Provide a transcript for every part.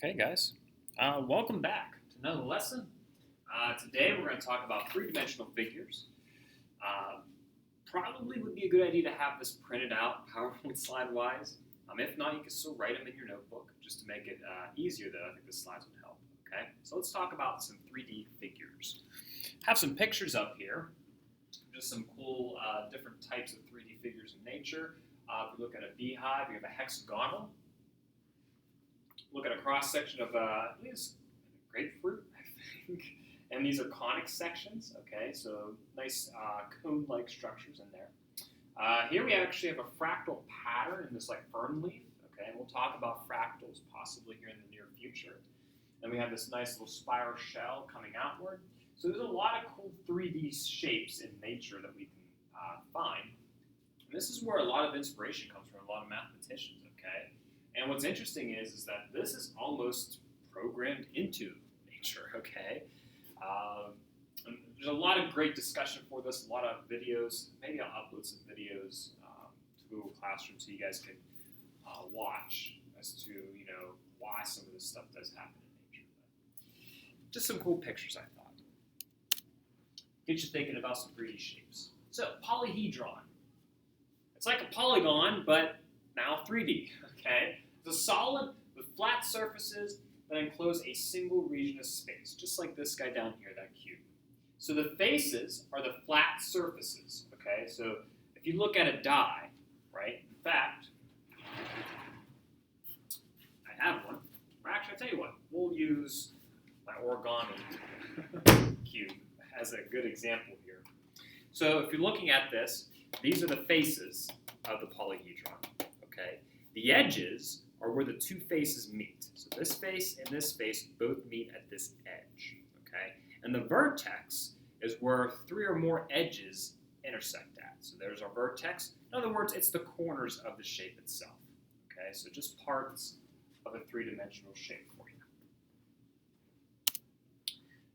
Okay, guys, welcome back to another lesson. Today we're going to talk about three-dimensional figures. Uh, Probably would be a good idea to have this printed out PowerPoint slide-wise. If not, you can still write them in your notebook just to make it easier, though. I think the slides would help. Okay, so let's talk about some 3D figures. I have some pictures up here, just some cool different types of 3D figures in nature. If we look at a beehive, we have a hexagonal. Look at a cross section of these grapefruit, I think, and these are conic sections. Okay, so nice cone-like structures in there. Here we actually have a fractal pattern in this like fern leaf. Okay, and we'll talk about fractals possibly here in the near future. And we have this nice little spiral shell coming outward. So there's a lot of cool 3D shapes in nature that we can find. And this is where a lot of inspiration comes from a lot of mathematicians. Okay. And what's interesting is that this is almost programmed into nature, okay? And there's a lot of great discussion for this, a lot of videos. Maybe I'll upload some videos to Google Classroom so you guys can watch as to, why some of this stuff does happen in nature. But just some cool pictures, I thought. Get you thinking about some 3D shapes. So, polyhedron. It's like a polygon, but now 3D, okay? It's a solid with flat surfaces that enclose a single region of space, just like this guy down here, that cube. So the faces are the flat surfaces, okay? So if you look at a die, right, in fact, I have one. Or actually, I'll tell you what, we'll use my origami cube as a good example here. So if you're looking at this, these are the faces of the polyhedron, okay? The edges are where the two faces meet. So this face and this face both meet at this edge, okay? And the vertex is where three or more edges intersect at. So there's our vertex. In other words, it's the corners of the shape itself, okay? So just parts of a three-dimensional shape for you.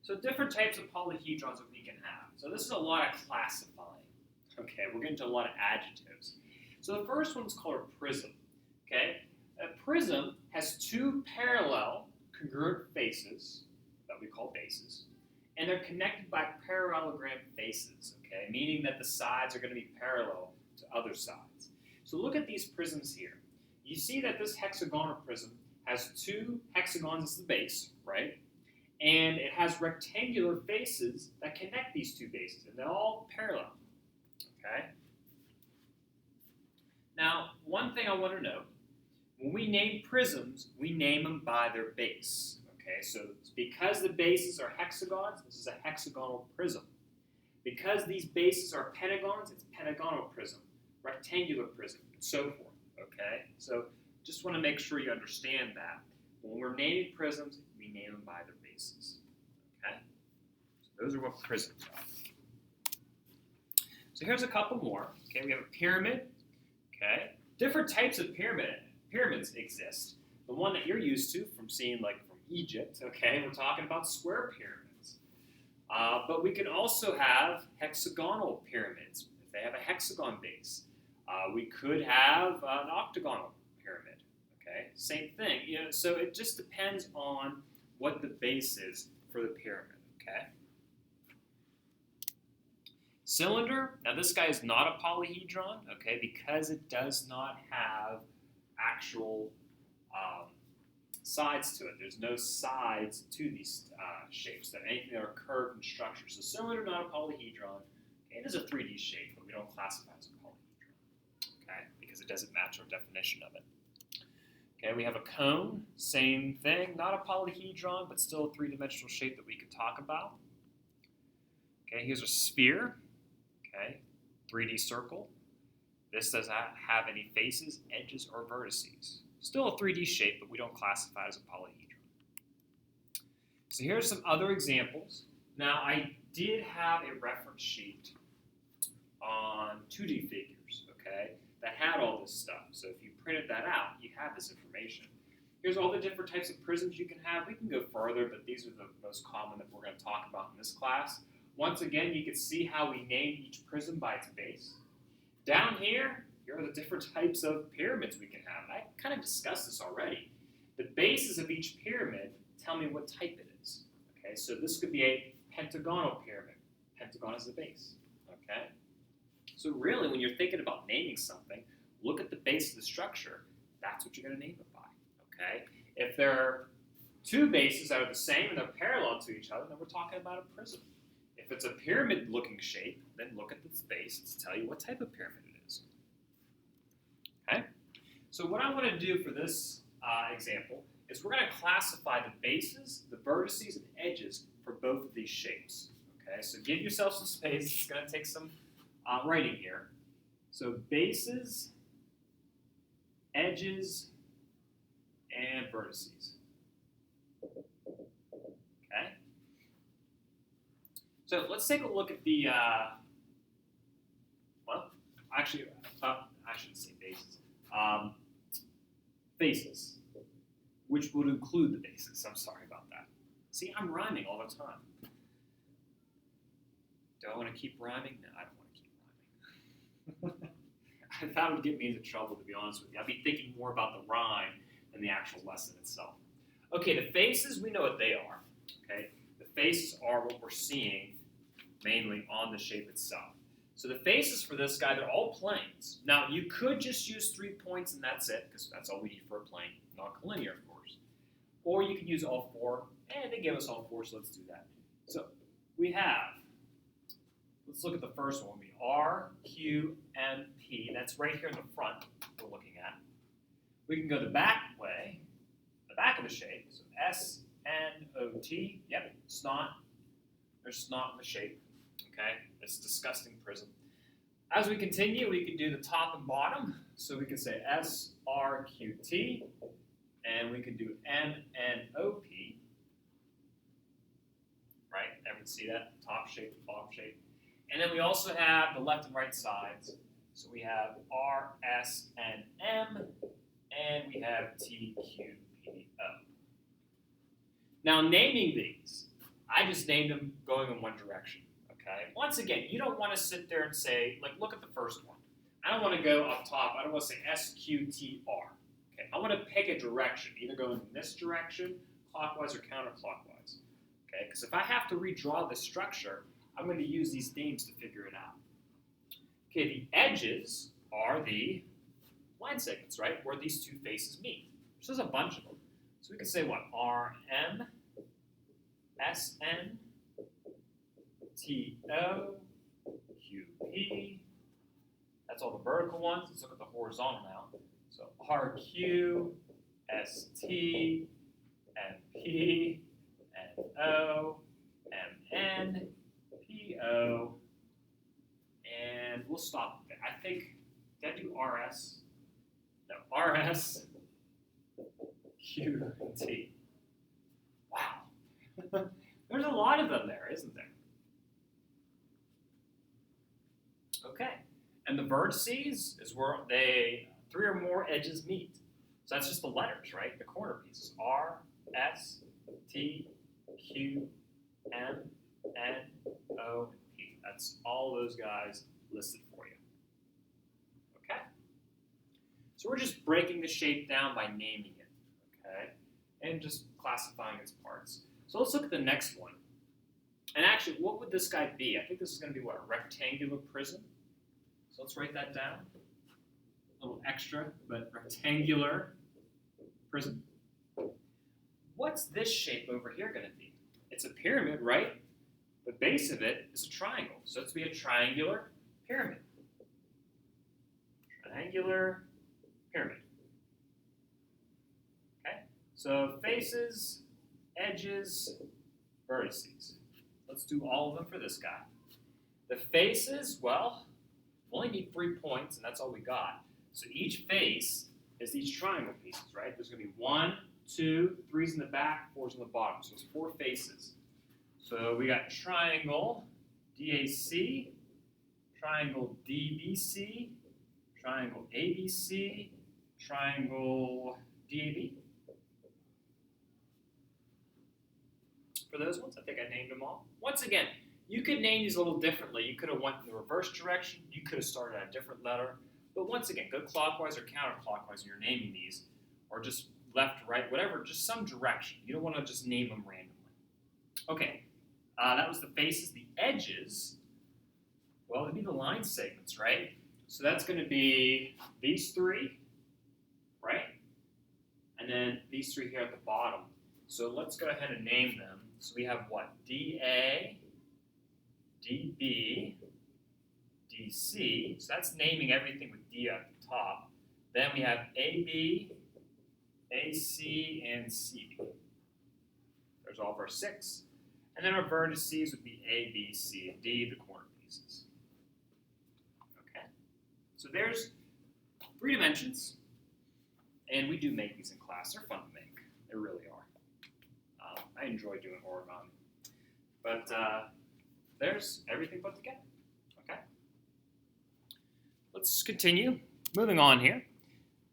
So different types of polyhedrons that we can have. So this is a lot of classifying, okay? We're getting to a lot of adjectives. So the first one's called a prism, okay? A prism has two parallel congruent faces that we call bases, and they're connected by parallelogram faces, okay? Meaning that the sides are going to be parallel to other sides. So look at these prisms here. You see that this hexagonal prism has two hexagons as the base, right? And it has rectangular faces that connect these two bases, and they're all parallel, okay? Now, one thing I want to note, when we name prisms, we name them by their base. Okay, so because the bases are hexagons, this is a hexagonal prism. Because these bases are pentagons, it's pentagonal prism, rectangular prism, and so forth. Okay, so just want to make sure you understand that. When we're naming prisms, we name them by their bases. Okay, so those are what prisms are. So here's a couple more. Okay, we have a pyramid. Okay, different types of pyramids exist. The one that you're used to from seeing from Egypt, okay, we're talking about square pyramids. But we can also have hexagonal pyramids if they have a hexagon base. We could have an octagonal pyramid, okay, same thing. So it just depends on what the base is for the pyramid, okay. Cylinder, now this guy is not a polyhedron, okay, because it does not have actual sides to it. There's no sides to these shapes, that anything that are curved in structure. So cylinder, not a polyhedron. Okay, it is a 3D shape, but we don't classify it as a polyhedron, okay, because it doesn't match our definition of it. Okay, we have a cone, same thing, not a polyhedron, but still a three-dimensional shape that we could talk about. Okay, here's a sphere, okay, 3D circle. This does not have any faces, edges, or vertices. Still a 3D shape, but we don't classify it as a polyhedron. So here's some other examples. Now, I did have a reference sheet on 2D figures, okay, that had all this stuff. So if you printed that out, you have this information. Here's all the different types of prisms you can have. We can go further, but these are the most common that we're going to talk about in this class. Once again, you can see how we name each prism by its base. Down here are the different types of pyramids we can have. And I kind of discussed this already. The bases of each pyramid tell me what type it is. Okay, so this could be a pentagonal pyramid. Pentagon is the base. Okay, so really, when you're thinking about naming something, look at the base of the structure. That's what you're going to name it by. Okay, if there are two bases that are the same and they're parallel to each other, then we're talking about a prism. If it's a pyramid-looking shape, then look at its base to tell you what type of pyramid it is. Okay, so what I want to do for this example is we're going to classify the bases, the vertices, and edges for both of these shapes. Okay, so give yourself some space. It's going to take some writing here. So bases, edges, and vertices. Okay. So let's take a look at the, well, actually, I shouldn't say bases. Faces, which would include the bases. I'm sorry about that. See, I'm rhyming all the time. Do I want to keep rhyming? No, I don't want to keep rhyming. I thought it would get me into trouble, to be honest with you. I'd be thinking more about the rhyme than the actual lesson itself. Okay, the faces, we know what they are. Okay, the faces are what we're seeing mainly on the shape itself. So the faces for this guy, they're all planes. Now, you could just use 3 points and that's it, because that's all we need for a plane, not collinear, of course. Or you could use all 4, and they give us all 4, so let's do that. So we have, let's look at the first one, R, Q, M, P. That's right here in the front we're looking at. We can go the back way, the back of the shape, so S, N, O, T. Yep, snot. There's snot in the shape. Okay, it's a disgusting prism. As we continue, we can do the top and bottom. So we can say S, R, Q, T, and we can do M, N, O, P. Right? Everyone see that? Top shape, bottom shape. And then we also have the left and right sides. So we have R, S, N, M, and we have T, Q, P, O. Now naming these, I just named them going in one direction. Okay. Once again, you don't want to sit there and say, like, look at the first one. I don't want to go up top. I don't want to say S, Q, T, R. Okay. I want to pick a direction, either going in this direction, clockwise or counterclockwise. Okay. Because if I have to redraw this structure, I'm going to use these names to figure it out. Okay. The edges are the line segments, right, where these two faces meet. So there's a bunch of them. So we can say what? R, M, S, N, T, O, Q, P. That's all the vertical ones. Let's look at the horizontal now. So R, Q, S, T, M, P, N, O, M, N, P, O. And we'll stop there. I think, did I do R, S? No, R, S, Q, T. Wow. There's a lot of them there, isn't there? Okay, and the vertices is where 3 or more edges meet. So that's just the letters, right? The corner pieces. R, S, T, Q, M, N, O, P. That's all those guys listed for you. Okay? So we're just breaking the shape down by naming it, okay? And just classifying its parts. So let's look at the next one. And actually, what would this guy be? I think this is going to be, what, a rectangular prism? So let's write that down. A little extra, but rectangular prism. What's this shape over here going to be? It's a pyramid, right? The base of it is a triangle. So it's going to be a triangular pyramid. Triangular pyramid. Okay? So faces, edges, vertices. Let's do all of them for this guy. The faces, well, we only need 3 points, and that's all we got. So each face is these triangle pieces, right? There's going to be 1, 2, 3's in the back, 4's in the bottom. So it's 4 faces. So we got triangle DAC, triangle DBC, triangle ABC, triangle DAB. For those ones, I think I named them all. Once again, you could name these a little differently. You could have went in the reverse direction. You could have started at a different letter. But once again, go clockwise or counterclockwise when you're naming these, or just left, right, whatever, just some direction. You don't want to just name them randomly. Okay, that was the faces. The edges, well, it'd be the line segments, right? So that's going to be these three, right? And then these three here at the bottom. So let's go ahead and name them. So we have what? DA, DB, DC. So that's naming everything with D at the top. Then we have AB, AC, and CB. There's all of our 6. And then our vertices would be A, B, C, and D, the corner pieces. Okay. So there's 3 dimensions. And we do make these in class. They're fun to make. They really are. I enjoy doing origami. But there's everything put together. Okay. Let's continue. Moving on here.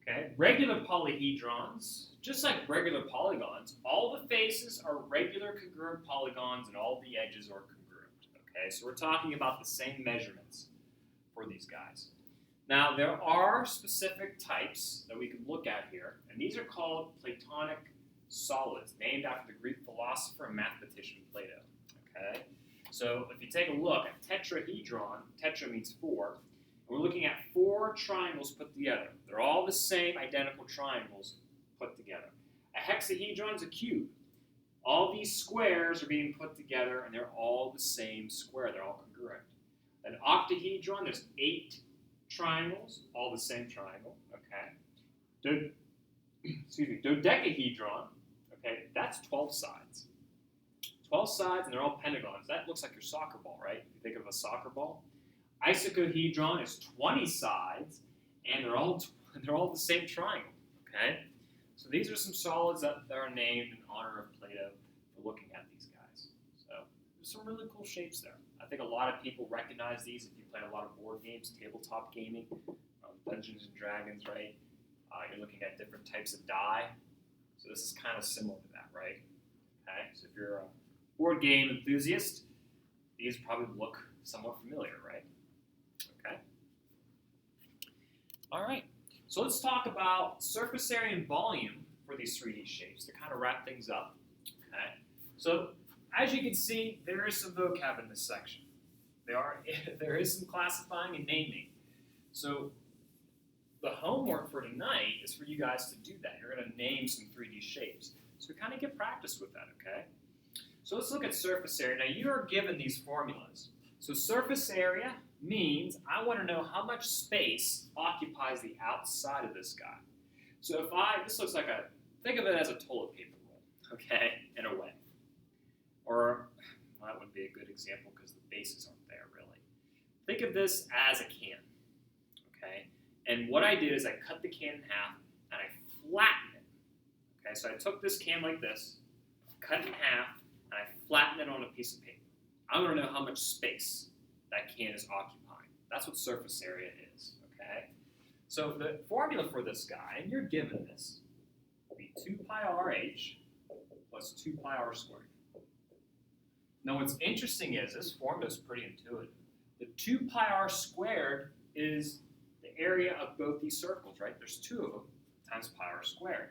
Okay. Regular polyhedrons, just like regular polygons, all the faces are regular congruent polygons and all the edges are congruent. Okay. So we're talking about the same measurements for these guys. Now, there are specific types that we can look at here, and these are called Platonic solids, named after the Greek philosopher and mathematician Plato. Okay, so if you take a look at tetrahedron, tetra means 4, and we're looking at 4 triangles put together. They're all the same identical triangles put together. A hexahedron is a cube. All these squares are being put together, and they're all the same square. They're all congruent. An octahedron, there's 8 triangles, all the same triangle. Okay. Dodecahedron, okay, that's 12 sides. 12 sides, and they're all pentagons. That looks like your soccer ball, right? If you think of a soccer ball. Icosahedron is 20 sides, and they're all the same triangle. Okay, so these are some solids that are named in honor of Plato for looking at these guys. So there's some really cool shapes there. I think a lot of people recognize these if you play a lot of board games, tabletop gaming, Dungeons and Dragons, right? You're looking at different types of die. So this is kind of similar to that, right? Okay, so if you're a board game enthusiast, these probably look somewhat familiar, right? Okay. All right, so let's talk about surface area and volume for these 3D shapes to kind of wrap things up. Okay, so as you can see, there is some vocab in this section. There is some classifying and naming. So the homework for tonight is for you guys to do that. You're going to name some 3D shapes. So we kind of get practice with that, okay? So let's look at surface area. Now you are given these formulas. So surface area means I want to know how much space occupies the outside of this guy. So this looks like think of it as a toilet paper roll, okay, in a way. Or, well, that would be a good example because the bases aren't there, really. Think of this as a can, okay? And what I did is I cut the can in half and I flattened it. Okay, so I took this can like this, cut it in half, and I flattened it on a piece of paper. I want to know how much space that can is occupying. That's what surface area is, okay? So the formula for this guy, and you're given this, will be 2 pi RH plus 2 pi r squared. Now what's interesting is this formula is pretty intuitive. The 2 pi r squared is the area of both these circles, right? There's 2 of them times pi r squared.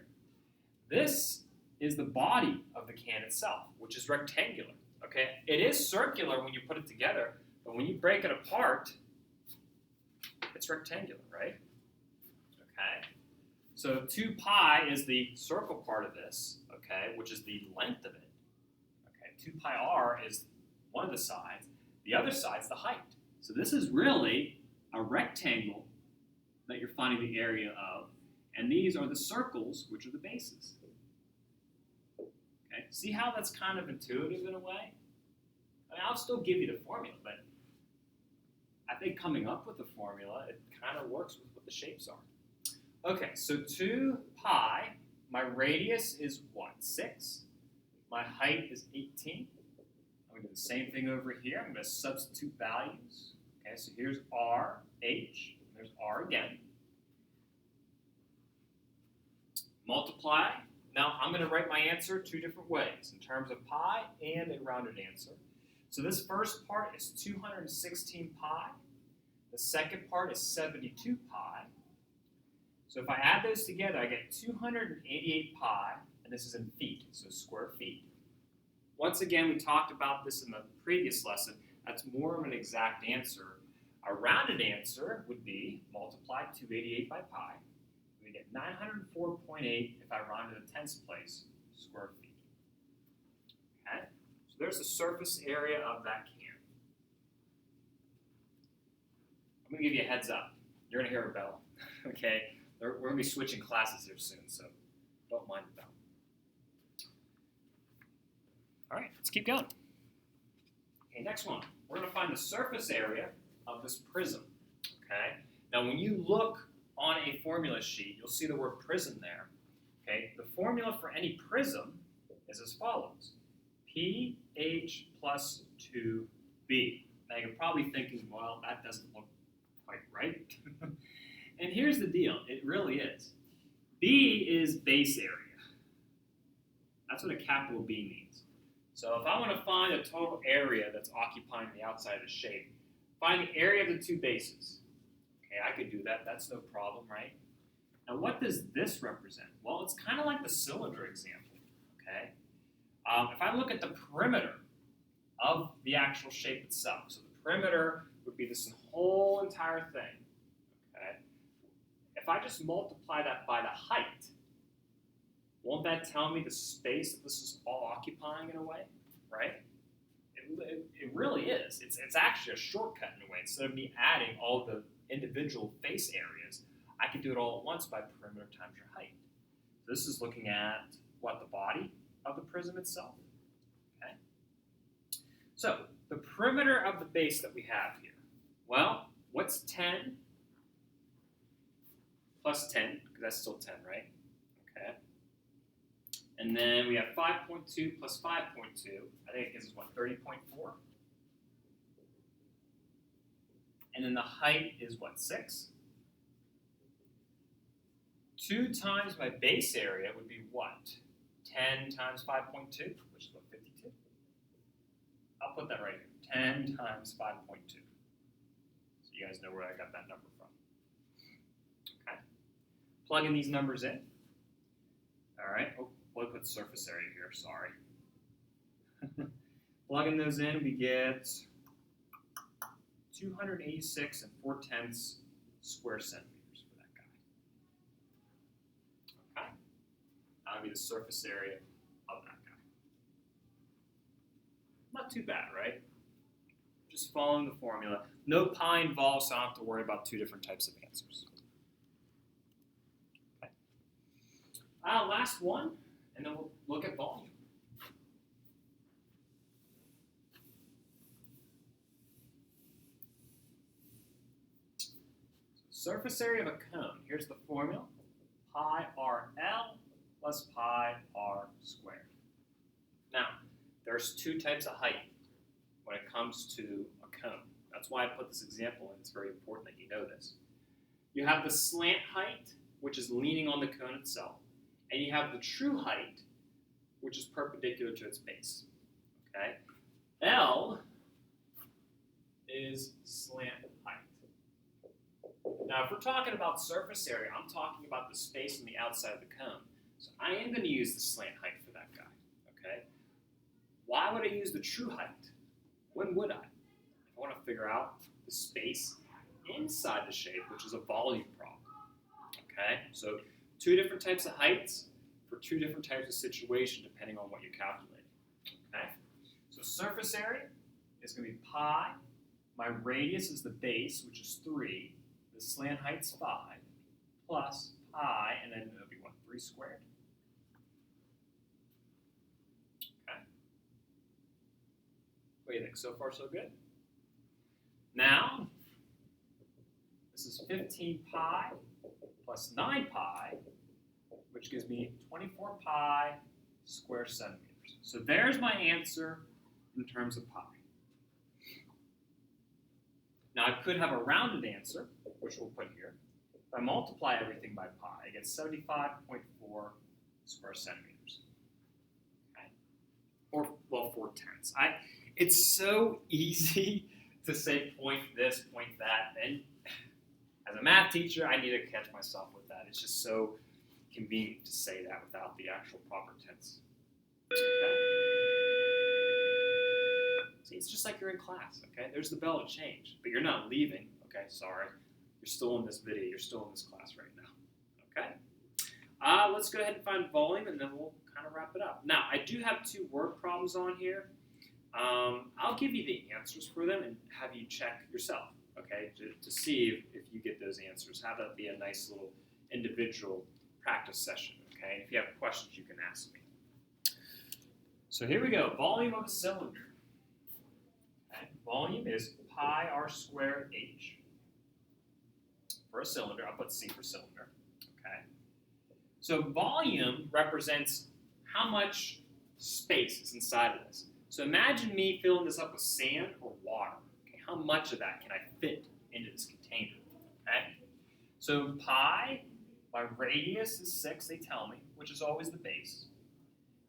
This is the body of the can itself, which is rectangular, okay? It is circular when you put it together, but when you break it apart, it's rectangular, right? Okay? So 2 pi is the circle part of this, okay, which is the length of it. Okay, 2 pi r is one of the sides. The other side's the height. So this is really a rectangle that you're finding the area of, and these are the circles, which are the bases. Okay, see how that's kind of intuitive in a way? I mean, I'll still give you the formula, but I think coming up with the formula, it kind of works with what the shapes are. Okay, so 2 pi, my radius is what, 6? My height is 18. I'm going to do the same thing over here. I'm going to substitute values. Okay, so here's r, h, there's r again. Multiply. Now I'm going to write my answer 2 different ways, in terms of pi and a rounded answer. So this first part is 216 pi. The second part is 72 pi. So if I add those together, I get 288 pi, and this is in feet, so square feet. Once again, we talked about this in the previous lesson. That's more of an exact answer. A rounded answer would be multiply 288 by pi. We get 904.8 if I round to the tenths place square feet. Okay? So there's the surface area of that can. I'm going to give you a heads up. You're going to hear a bell. Okay? We're going to be switching classes here soon, so don't mind the bell. All right, let's keep going. Okay, next one. We're going to find the surface area of this prism. Okay? Now, when you look on a formula sheet, you'll see the word prism there. Okay? The formula for any prism is as follows. PH plus 2B. Now, you're probably thinking, well, that doesn't look quite right. And here's the deal. It really is. B is base area. That's what a capital B means. So if I want to find a total area that's occupying the outside of the shape, find the area of the two bases. Okay, I could do that. That's no problem, right? Now, what does this represent? Well, it's kind of like the cylinder example, okay? If I look at the perimeter of the actual shape itself, so the perimeter would be this whole entire thing, okay? If I just multiply that by the height, won't that tell me the space that this is all occupying in a way, right? It really is. It's actually a shortcut in a way. Instead of me adding all the individual face areas, I can do it all at once by perimeter times your height. So this is looking at, what, the body of the prism itself? Okay. So the perimeter of the base that we have here. Well, what's 10 plus 10? Because that's still 10, right? Okay. And then we have 5.2 plus 5.2. I think it gives us, what, 30.4? And then the height is, what, 6? 2 times my base area would be what? 10 times 5.2, which is what, 52? I'll put that right here. 10 times 5.2. So you guys know where I got that number from. Okay. Plugging these numbers in. All right. Oh, we'll put surface area here. Sorry. Plugging those in, we get 286 and 4/10 square centimeters for that guy. Okay. That'll be the surface area of that guy. Not too bad, right? Just following the formula. No pi involved, so I don't have to worry about two different types of answers. Okay. Last one, and then we'll look at volume. Surface area of a cone. Here's the formula. Pi RL plus pi R squared. Now, there's two types of height when it comes to a cone. That's why I put this example in. It's very important that you know this. You have the slant height, which is leaning on the cone itself, and you have the true height, which is perpendicular to its base. Okay? L is slant height. Now, if we're talking about surface area, I'm talking about the space on the outside of the cone. So I am going to use the slant height for that guy. Okay? Why would I use the true height? When would I? If I want to figure out the space inside the shape, which is a volume problem. Okay? So two different types of heights for two different types of situations depending on what you're calculating. Okay? So surface area is going to be pi. My radius is the base, which is 3. The slant height's 5, plus pi, and then it'll be, what, 3 squared? Okay. What do you think? So far, so good? Now, this is 15 pi plus 9 pi, which gives me 24 pi square centimeters. So there's my answer in terms of pi. Now, I could have a rounded answer, which we'll put here. If I multiply everything by pi, I get 75.4 square centimeters. Okay? Or, well, 4/10. It's so easy to say point this, point that, and As a math teacher, I need to catch myself with that. It's just so convenient to say that without the actual proper tense. Okay? See, it's just like you're in class, okay? There's the bell to change, but you're not leaving, okay? Sorry. You're still in this video. You're still in this class right now, okay? Let's go ahead and find volume, and then we'll kind of wrap it up. Now, I do have 2 word problems on here. I'll give you the answers for them and have you check yourself, okay, to see if you get those answers. Have that be a nice little individual practice session, okay? And if you have questions, you can ask me. So here we go. Volume of a cylinder. Okay. Volume is pi r squared h for a cylinder. I'll put C for cylinder. Okay. So volume represents how much space is inside of this. So imagine me filling this up with sand or water. Okay, how much of that can I fit into this container? Okay. So pi, my radius is 6, they tell me, which is always the base.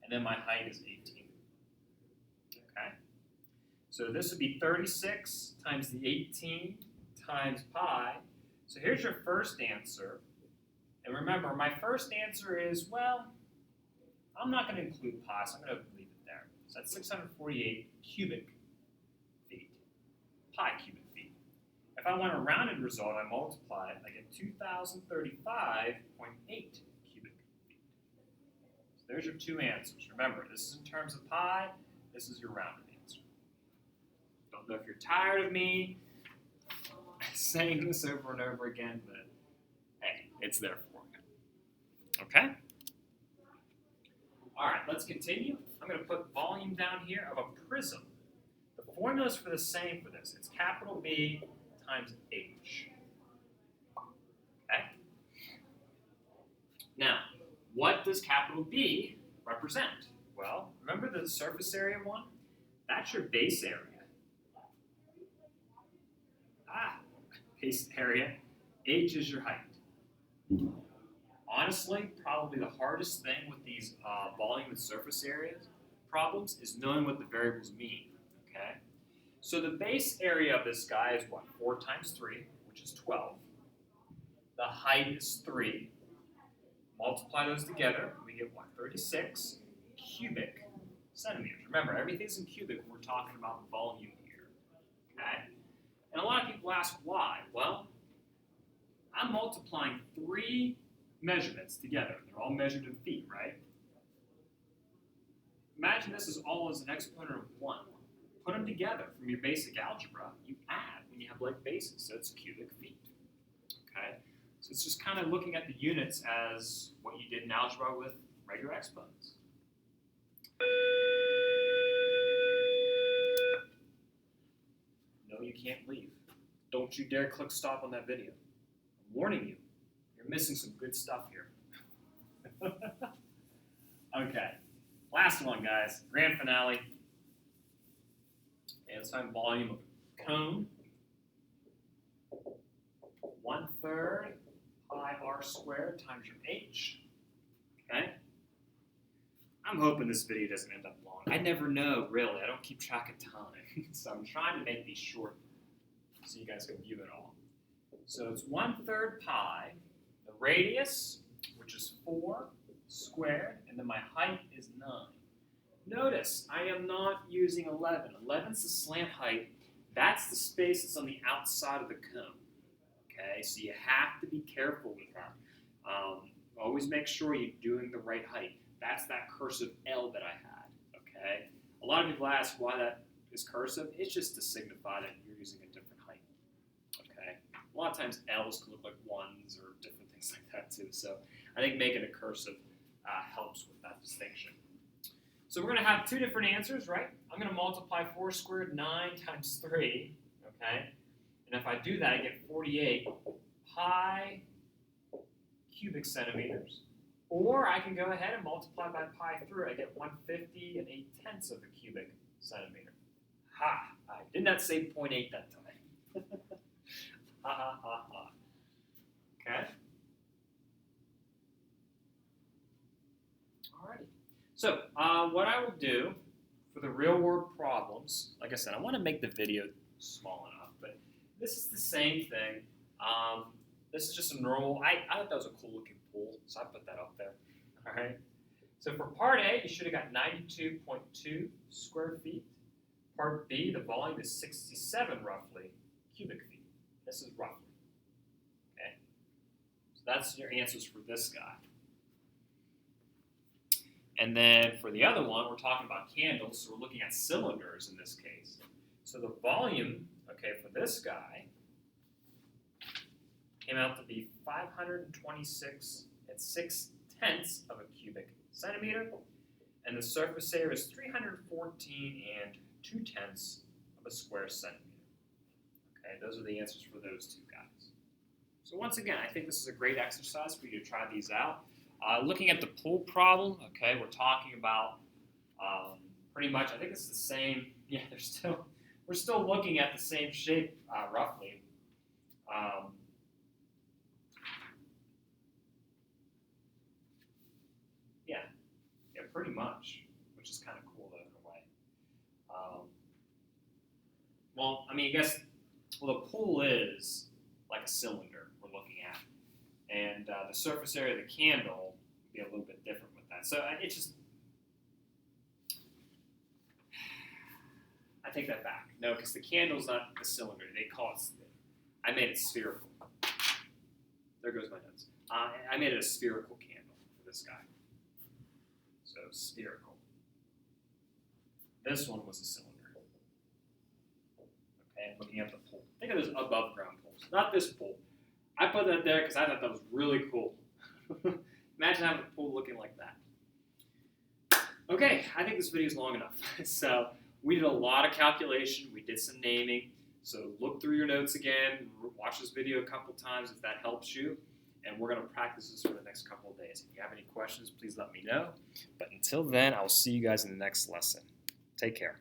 And then my height is 18. Okay. So this would be 36 times the 18 times pi. So here's your first answer. And remember, my first answer is, well, I'm not going to include pi, so I'm going to leave it there. So that's 648 cubic feet, pi cubic feet. If I want a rounded result, I multiply it, I get 2,035.8 cubic feet. So there's your 2 answers. Remember, this is in terms of pi, this is your rounded answer. Don't know if you're tired of me saying this over and over again, but hey, it's there for you. Okay? All right, let's continue. I'm going to put volume down here of a prism. The formula is for the same for this. It's capital B times H. Okay? Now, what does capital B represent? Well, remember the surface area one? That's your base area. Base area. H is your height. Honestly, probably the hardest thing with these volume and surface areas problems is knowing what the variables mean, okay? So the base area of this guy is what? 4 times 3, which is 12. The height is 3. Multiply those together, we get what? 36 cubic centimeters. Remember, everything's in cubic when we're talking about volume here, okay? And a lot of people ask why. Well, I'm multiplying 3 measurements together. They're all measured in feet, right? Imagine this is all as an exponent of 1. Put them together from your basic algebra. You add when you have like bases, so it's cubic feet. Okay? So it's just kind of looking at the units as what you did in algebra with regular exponents. No, you can't leave. Don't you dare click stop on that video. I'm warning you. You're missing some good stuff here. Okay, last one, guys. Grand finale. And let's find volume of a cone. 1/3 pi r squared times your h. Okay? I'm hoping this video doesn't end up long. I never know, really. I don't keep track of time. So I'm trying to make these short so you guys can view it all. So it's 1/3 pi. The radius, which is 4 squared, and then my height is 9. Notice, I am not using 11. 11 is the slant height. That's the space that's on the outside of the cone. Okay, so you have to be careful with that. Always make sure you're doing the right height. That's that cursive L that I had. Okay, a lot of people ask why that is cursive. It's just to signify that you're using a different height. Okay, a lot of times L's can look like 1s or different things like that too. So I think making a cursive helps with that distinction. So we're going to have 2 different answers, right? I'm going to multiply 4 squared 9 times 3, okay? And if I do that, I get 48 pi cubic centimeters. Or I can go ahead and multiply by pi through. I get 150 and 8/10 of a cubic centimeter. Ha! I did not say 0.8 that time. Ha ha ha ha. Okay? Alrighty. So, what I will do for the real world problems, like I said, I want to make the video small enough, but this is the same thing. This is just a normal, I thought that was a cool looking pool, so I put that up there. All right. So for part A, you should have got 92.2 square feet. Part B, the volume is 67 roughly cubic feet. This is roughly. Okay. So that's your answers for this guy. And then for the other one, we're talking about candles, so we're looking at cylinders in this case. So the volume, okay, for this guy came out to be 526 and 6/10 of a cubic centimeter, and the surface area is 314 and 2/10 of a square centimeter. Okay, those are the answers for those two guys. So once again, I think this is a great exercise for you to try these out. Looking at the pool problem, okay, we're talking about pretty much, I think it's the same, yeah, we're still looking at the same shape roughly. Yeah, pretty much, which is kind of cool though in a way. Well, I mean, I guess, well, the pool is like a cylinder we're looking at, and the surface area of the candle would be a little bit different with that. So it just, I take that back. No, because the candle's not a cylinder. They call it, I made it spherical. There goes my notes. I made it a spherical candle for this guy. So spherical. This one was a cylinder. Okay, looking at the pool. Think of those above ground pools, not this pool. I put that there because I thought that was really cool. Imagine having a pool looking like that. Okay, I think this video is long enough. So we did a lot of calculation. We did some naming. So look through your notes again. Watch this video a couple times if that helps you. And we're going to practice this for the next couple of days. If you have any questions, please let me know. But until then, I will see you guys in the next lesson. Take care.